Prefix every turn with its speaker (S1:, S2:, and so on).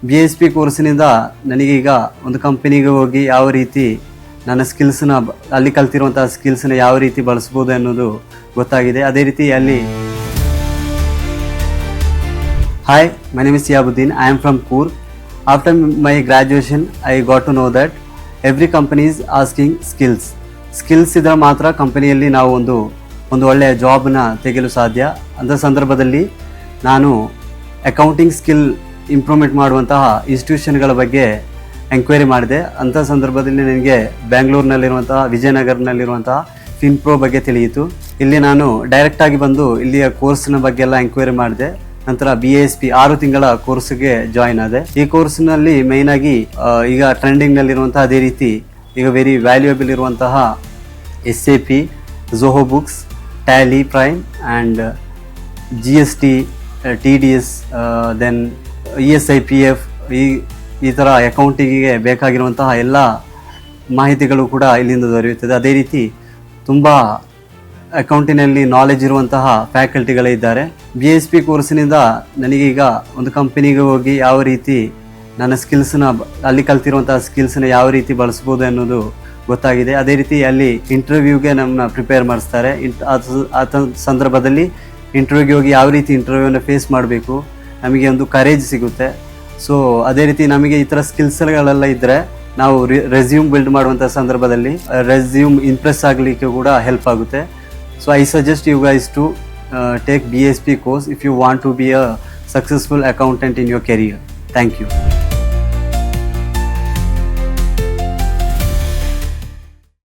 S1: BSP ಕೋರ್ಸಿನಿಂದ ನನಗೀಗ ಒಂದು ಕಂಪನಿಗೆ ಹೋಗಿ ಯಾವ ರೀತಿ ನನ್ನ ಸ್ಕಿಲ್ಸ್ನ ಅಲ್ಲಿ ಕಲ್ತಿರುವಂತಹ ಸ್ಕಿಲ್ಸ್ನ ಯಾವ ರೀತಿ ಬಳಸ್ಬೋದು ಅನ್ನೋದು ಗೊತ್ತಾಗಿದೆ. ಅದೇ ರೀತಿ ಅಲ್ಲಿ Hi, my name is Siabuddin. I am from Coorg. After my graduation, I got to know that every company is asking skills. Skills ಇದ್ರೆ ಮಾತ್ರ ಕಂಪನಿಯಲ್ಲಿ ನಾವು ಒಂದು ಒಳ್ಳೆಯ ಜಾಬ್ನ ತೆಗೆಯಲು ಸಾಧ್ಯ. ಅಂಥ ಸಂದರ್ಭದಲ್ಲಿ ನಾನು ಅಕೌಂಟಿಂಗ್ ಸ್ಕಿಲ್ ಇಂಪ್ರೂವ್ಮೆಂಟ್ ಮಾಡುವಂತಹ ಇನ್ಸ್ಟಿಟ್ಯೂಷನ್ಗಳ ಬಗ್ಗೆ ಎಂಕ್ವೈರಿ ಮಾಡಿದೆ. ಅಂಥ ಸಂದರ್ಭದಲ್ಲಿ ನನಗೆ ಬ್ಯಾಂಗ್ಳೂರಿನಲ್ಲಿರುವಂತಹ ವಿಜಯನಗರನಲ್ಲಿರುವಂತಹ ಫಿನ್ಪ್ರೋ ಬಗ್ಗೆ ತಿಳಿಯಿತು. ಇಲ್ಲಿ ನಾನು ಡೈರೆಕ್ಟಾಗಿ ಬಂದು ಇಲ್ಲಿಯ ಕೋರ್ಸ್ನ ಬಗ್ಗೆ ಎಲ್ಲ ಎಂಕ್ವೈರಿ ಮಾಡಿದೆ. ನಂತರ BASP 6 ತಿಂಗಳ ಕೋರ್ಸ್ಗೆ ಜಾಯಿನ್ ಆದೆ. ಈ ಕೋರ್ಸ್ನಲ್ಲಿ ಮೇಯ್ನ್ ಆಗಿ ಈಗ ಟ್ರೆಂಡಿಂಗ್ನಲ್ಲಿರುವಂತಹ ಅದೇ ರೀತಿ ಈಗ ವೆರಿ ವ್ಯಾಲ್ಯೂಯಬಲ್ ಇರುವಂತಹ SAP, Zoho Books, Tally, Prime and GST, TDS, then ESIPF ಈ ಥರ ಅಕೌಂಟಿಂಗಿಗೆ ಬೇಕಾಗಿರುವಂತಹ ಎಲ್ಲ ಮಾಹಿತಿಗಳು ಕೂಡ ಇಲ್ಲಿಂದ ದೊರೆಯುತ್ತದೆ. ಅದೇ ರೀತಿ ತುಂಬ ಅಕೌಂಟಿನಲ್ಲಿ ನಾಲೆಜ್ ಇರುವಂತಹ ಫ್ಯಾಕಲ್ಟಿಗಳೇ ಇದ್ದಾರೆ. BSP ಕೋರ್ಸಿನಿಂದ ನನಗೀಗ ಒಂದು ಕಂಪನಿಗೆ ಹೋಗಿ ಯಾವ ರೀತಿ ನನ್ನ ಸ್ಕಿಲ್ಸ್ನ ಅಲ್ಲಿ ಕಲ್ತಿರುವಂತಹ ಸ್ಕಿಲ್ಸ್ನ ಯಾವ ರೀತಿ ಬಳಸ್ಬೋದು ಅನ್ನೋದು ಗೊತ್ತಾಗಿದೆ. ಅದೇ ರೀತಿ ಅಲ್ಲಿ ಇಂಟರ್ವ್ಯೂಗೆ ನಮ್ಮನ್ನ ಪ್ರಿಪೇರ್ ಮಾಡಿಸ್ತಾರೆ. ಆ ಸಂದರ್ಭದಲ್ಲಿ ಇಂಟರ್ವ್ಯೂಗೆ ಹೋಗಿ ಯಾವ ರೀತಿ ಇಂಟರ್ವ್ಯೂನ ಫೇಸ್ ಮಾಡಬೇಕು ನಮಗೆ ಒಂದು ಕರೇಜ್ ಸಿಗುತ್ತೆ. ಸೊ ಅದೇ ರೀತಿ ನಮಗೆ ಈ ಥರ ಸ್ಕಿಲ್ಸ್ಗಳೆಲ್ಲ ಇದ್ದರೆ ನಾವು ರೆಸ್ಯೂಮ್ ಬಿಲ್ಡ್ ಮಾಡುವಂಥ ಸಂದರ್ಭದಲ್ಲಿ ರೆಸ್ಯೂಮ್ ಇಂಪ್ರೆಸ್ ಆಗಲಿಕ್ಕೆ ಕೂಡ ಹೆಲ್ಪ್ ಆಗುತ್ತೆ. So I suggest you guys to take BSP course if you want to be a successful accountant in your career. Thank you.